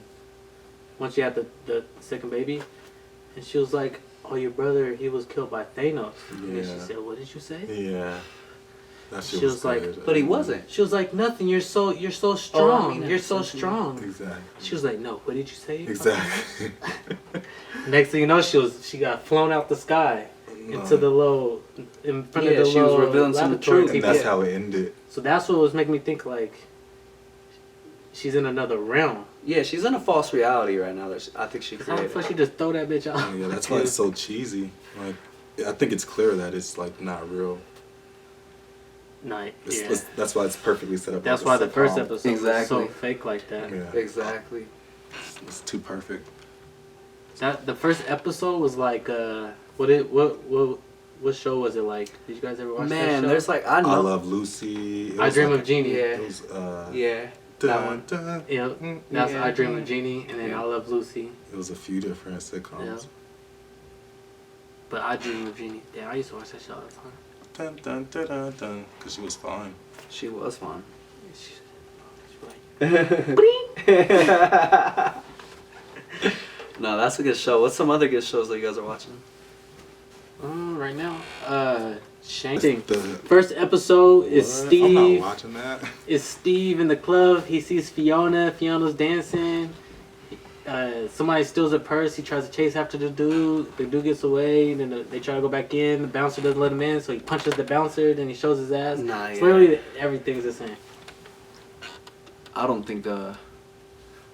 Once she had the second baby, and she was like, oh, your brother, he was killed by Thanos. And then she Yeah. said, what did you say? Yeah. That shit She was like, good. but he wasn't. She was like, nothing. You're so Oh, I strong. mean, You're so that's- strong. Exactly. She was like, no. What did you say? Exactly. Next thing you know, she got flown out the sky into the little in front Yeah, of the she was little revealing some laboratory truth. And people. that's how it ended. So that's what was making me think like she's in another realm. Yeah, she's in a false reality right now. I think she How the created. fuck she just throw that bitch out? Yeah, that's why it's so cheesy. Like, I think it's clear that it's like not real. Night. It's, Yeah. that's why it's perfectly set up. That's like why a the first sitcom. episode Exactly. was so fake like that. Yeah. Exactly. It's too perfect. That the first episode was like what show was it like? Did you guys ever watch that Man, show? there's like I I know. Love Lucy. It I was Dream like- of Jeannie. Yeah. It was, Yeah. that one. Yeah, that's Yeah. I Dream of Jeannie, and then Yeah. I Love Lucy. It was a few different sitcoms. Yeah. But I Dream of Jeannie. Yeah, I used to watch that show all the time. Dun dun dun dun dun. Because she was fine. She was fun. She like, No, that's a good show. What's some other good shows that you guys are watching? right now, Shane. The- First episode is What? I'm Steve. not watching that. It's Steve in the club. He sees Fiona. Fiona's dancing. Somebody steals a purse. He tries to chase after the dude. The dude gets away. Then they try to go back in. The bouncer doesn't let him in, so he punches the bouncer. Then he shows his ass. Nah, It's yeah. literally everything's the same. I don't think I'm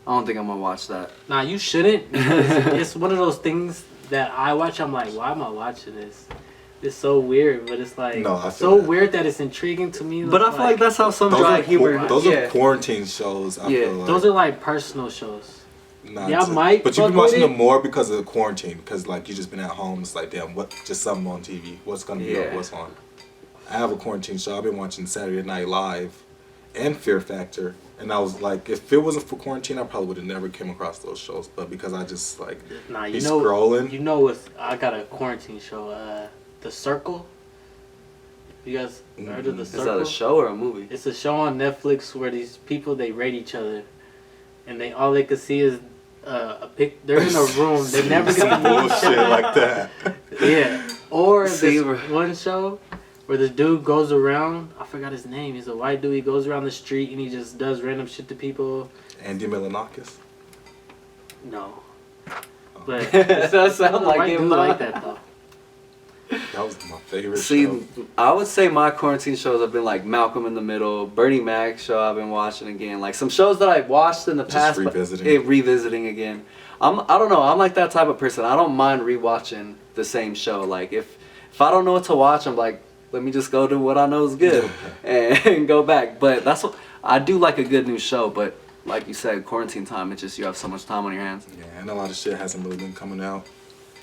gonna watch that. Nah, you shouldn't. It's one of those things that I watch. I'm like, why am I watching this? It's so weird, but it's like No, I feel so that. weird that it's intriguing to me. But I feel like that's how some Those, dry are, humor. those yeah. are quarantine shows. I Yeah, feel like. those are like personal shows. Not Yeah, I might But you've been fuck with watching it. them more because of the quarantine. Because like you just been at home. It's like damn, what? Just something on TV. What's gonna be Yeah. on? What's on? I have a quarantine show. I've been watching Saturday Night Live and Fear Factor. And I was like, if it wasn't for quarantine, I probably would have never came across those shows. But because I just like Nah, be you know, scrolling. you know what? I got a quarantine show. The Circle. You guys heard of The Is Circle? that a show or a movie? It's a show on Netflix where these people they rate each other, and they all they could see is a pic. They're in a room. They're never gonna meet each bullshit other. like that. Yeah. Or See, this we're- one show where this dude goes around. I forgot his name. He's a white dude. He goes around the street and he just does random shit to people. Andy Milonakis. No. But That does sound like white him. dude though. like that though. That was my favorite See, show. I would say my quarantine shows have been like Malcolm in the Middle, Bernie Mac show I've been watching again. Like some shows that I've watched in the Just past, revisiting. but revisiting again. I don't know. I'm like that type of person. I don't mind rewatching the same show. Like if I don't know what to watch, I'm like, let me just go to what I know is good and go back. But that's what I do, like a good new show. But like you said, quarantine time, it's just you have so much time on your hands. Yeah, and a lot of shit hasn't really been coming out.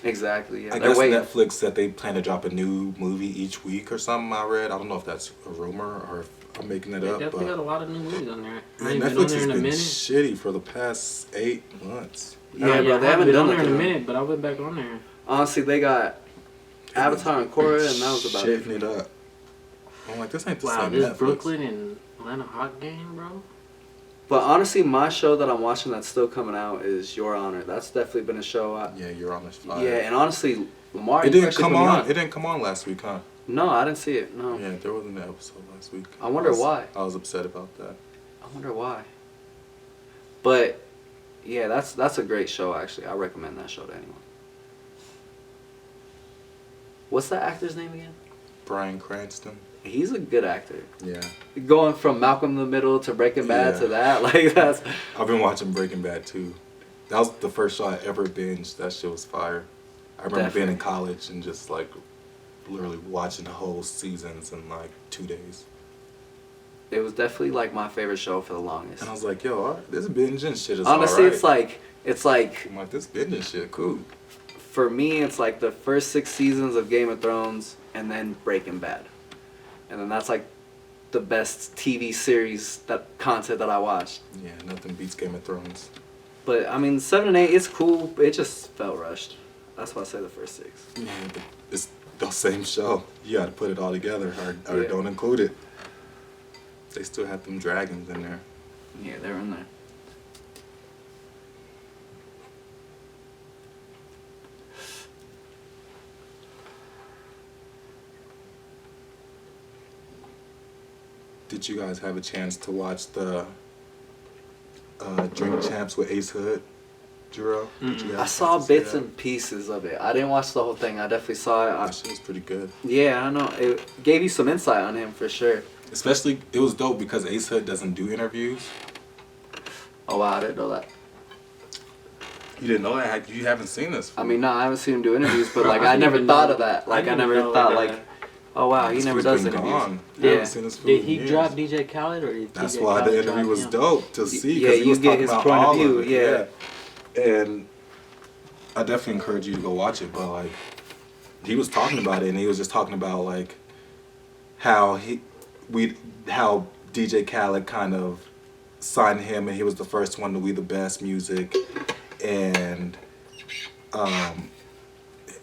Exactly. Yeah. I They're guess waiting. Netflix said they plan to drop a new movie each week or something. I read. I don't know if that's a rumor or if I'm making it They up. definitely But got a lot of new movies on there. I man, ain't been on Netflix there has in a been minute. shitty for the past 8 months. Yeah, Yeah, bro, I they haven't haven't been done on there in a nothing. minute, but I went back on there. Honestly, they got Avatar and Korra, and that was about it. Shitting it up. I'm like, this ain't the Wow, same this Netflix. Brooklyn and Atlanta Hot game, bro. But honestly, my show that I'm watching that's still coming out is Your Honor. That's definitely been a show. Yeah, you're on this fire. Yeah, and honestly, Lamar. It you didn't actually come put me on. It didn't come on last week, huh? No, I didn't see it. No. Yeah, there wasn't an episode last week. I wonder why. I was upset about that. I wonder why. But yeah, that's a great show. Actually, I recommend that show to anyone. What's that actor's name again? Bryan Cranston. He's a good actor. Yeah. Going from Malcolm in the Middle to Breaking Bad Yeah. to that, like that's. I've been watching Breaking Bad too. That was the first show I ever binged. That shit was fire. I remember being in college and just like literally watching the whole seasons in like 2 days. It was definitely like my favorite show for the longest. And I was like, yo, all right, this binging shit is Honestly, alright. it's like I'm like, this binging shit, cool. for me, it's like the first 6 seasons of Game of Thrones and then Breaking Bad, and then that's like the best TV series content that I watched. Yeah, nothing beats Game of Thrones. But I mean, 7 and 8, it's cool. But it just felt rushed. That's why I say the first 6. Yeah, but it's the same show. You gotta put it all together or Yeah. don't include it. They still have them dragons in there. Yeah, they're in there. Did you guys have a chance to watch the Drink Champs with Ace Hood, Juro? Did you I guys saw get to see bits that? and pieces of it. I didn't watch the whole thing. I definitely saw it. That shit was pretty good. Yeah, I know. It gave you some insight on him for sure. Especially, it was dope because Ace Hood doesn't do interviews. Oh wow, I didn't know that. You didn't know that? You haven't seen this? I mean, no, I haven't seen him do interviews, but Bro, like I I didn't never even thought know- of that. I Like I didn't never even know thought that. like, oh wow, he This never fool's does been interviews. gone. I Yeah. haven't seen this fool Did in he years. drop DJ Khaled or did That's DJ why the Khaled interview drop was him? dope to see. Yeah, 'cause he you was get talking his about point of all view, it, yeah. And I definitely encourage you to go watch it. But like, he was talking about it, and he was just talking about like how how DJ Khaled kind of signed him, and he was the first one to We the Best music, and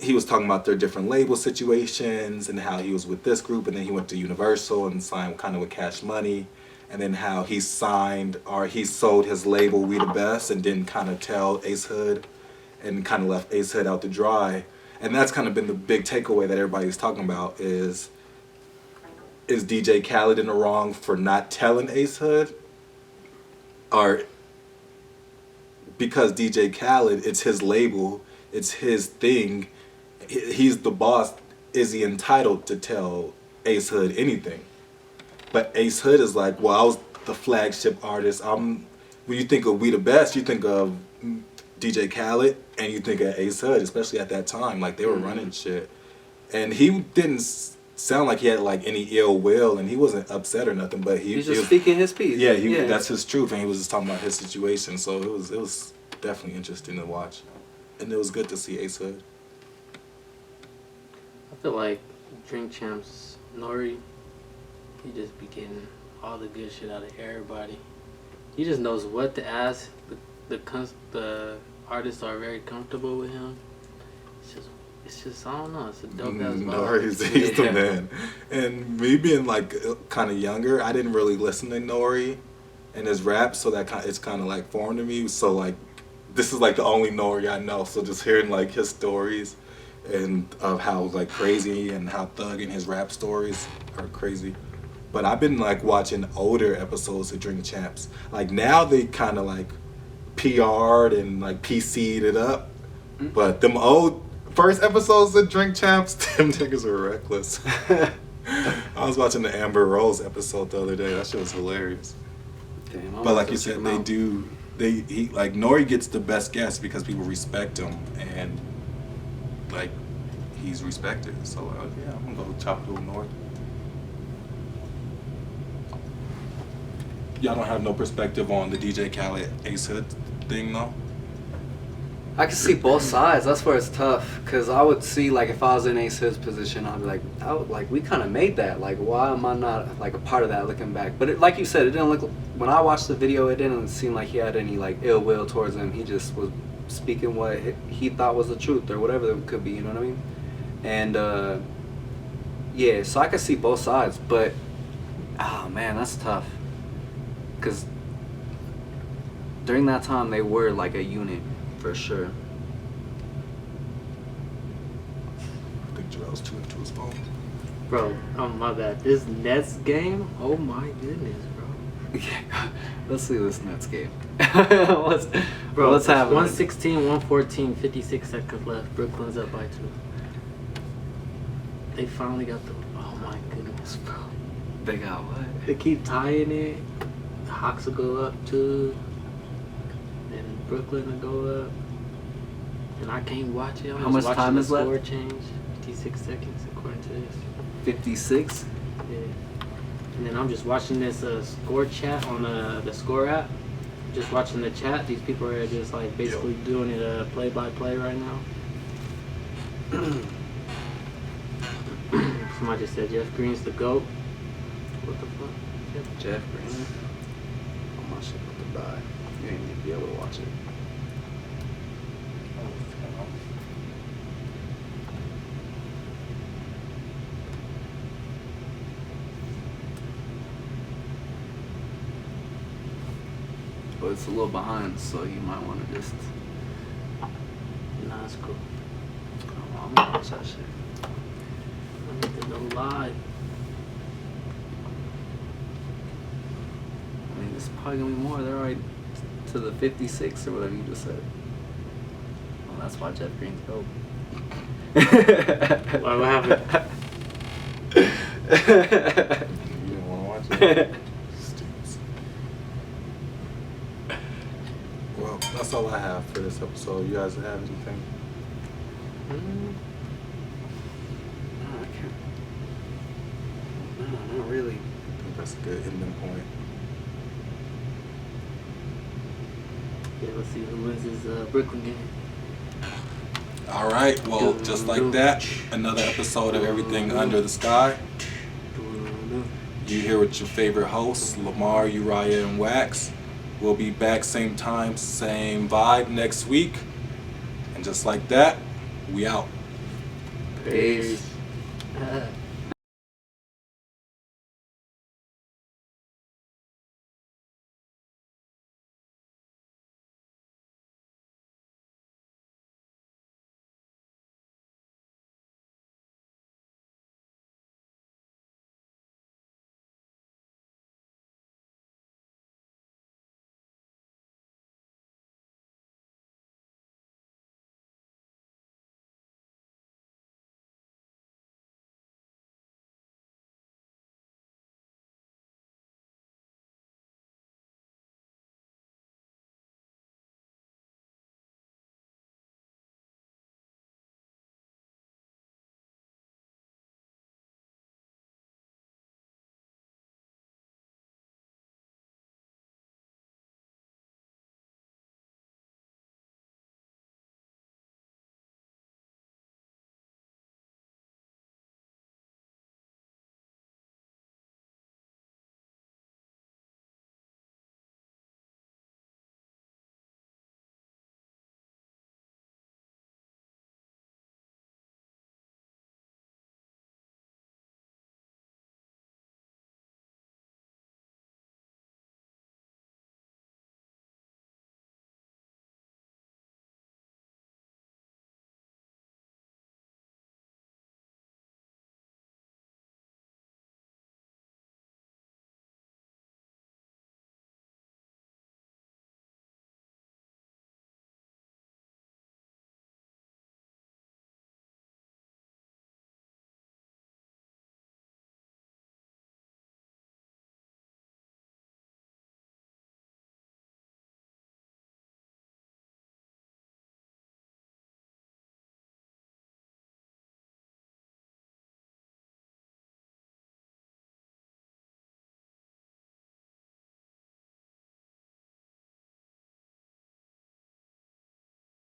he was talking about their different label situations and how he was with this group, and then he went to Universal and signed kind of with Cash Money, and then how he signed or he sold his label We the Best and didn't kind of tell Ace Hood and kind of left Ace Hood out to dry. And that's kind of been the big takeaway that everybody's talking about is DJ Khaled in the wrong for not telling Ace Hood? Or because DJ Khaled, it's his label, it's his thing, he's the boss, is he entitled to tell Ace Hood anything? But Ace Hood is like, well, I was the flagship artist. When you think of We the Best, you think of DJ Khaled and you think of Ace Hood, especially at that time. Like, they were running shit. And he didn't sound like he had like any ill will, and he wasn't upset or nothing, but He's he just was speaking his piece. yeah, that's his truth, and he was just talking about his situation. So it was definitely interesting to watch. And it was good to see Ace Hood. I feel like Drink Champs, Nori, he just be getting all the good shit out of everybody. He just knows what to ask. The artists are very comfortable with him. It's just I don't know. It's a dope ass vibe. Nori, he's the man. And me being like kind of younger, I didn't really listen to Nori and his rap, so it's kind of like foreign to me. So like, this is like the only Nori I know. So just hearing like his stories and of how like crazy and how thug and his rap stories are crazy. But I've been like watching older episodes of Drink Champs. Like now they kind of like PR'd and like PC'd it up. But them old first episodes of Drink Champs, them niggas were reckless. I was watching the Amber Rose episode the other day. That shit was hilarious. Damn, But like you said, he like Nori gets the best guests because people respect him and like he's respected. So yeah, I'm gonna go chop it with Nori. Y'all don't have no perspective on the DJ Khaled Ace Hood thing though? I can see both sides. That's where it's tough. Cause I would see like if I was in Ace Hood's position, I'd be like, we kind of made that. Like, why am I not like a part of that looking back? But like you said, it didn't look. When I watched the video, it didn't seem like he had any like ill will towards him. He just was speaking what he thought was the truth or whatever it could be. You know what I mean? And yeah, so I could see both sides. But oh man, that's tough. Cause during that time they were like a unit. For sure. I think Jarrell's too into his phone. Bro, oh my bad. This Nets game, oh my goodness, bro. Yeah, let's see this Nets game. Let's have 116, 114, 56 seconds left. Brooklyn's up by 2. They finally got the. Oh my goodness, bro. They got what? They keep tying it. The Hawks will go up 2. Brooklyn to go up, and I can't watch it. How much time is left? Score change, 56 seconds according to this. 56. Yeah, and then I'm just watching this score chat on the score app. Just watching the chat. These people are just like basically doing it play by play right now. Somebody just said Jeff Green's the GOAT. What the fuck? Jeff Green. Oh my shit about to die. You ain't gonna be able to watch it. But it's a little behind, so you might want to just. Nah, it's cool. I'm gonna watch that shit. I need to know live. I mean, it's probably gonna be more. They're already to the 56 or whatever you just said. Well, that's why Jeff Green's dope. What happened? You didn't want to watch it? Stupid. Well, that's all I have for this episode. You guys have anything? No, I can't. No, not really. I think that's a good ending point. Yeah, let's see who wins this Brooklyn game. All right, well, just like that, another episode of Everything Under the Sky. You here with your favorite hosts, Lamar, Uriah, and Wax. We'll be back same time, same vibe next week. And just like that, we out. Peace. Peace.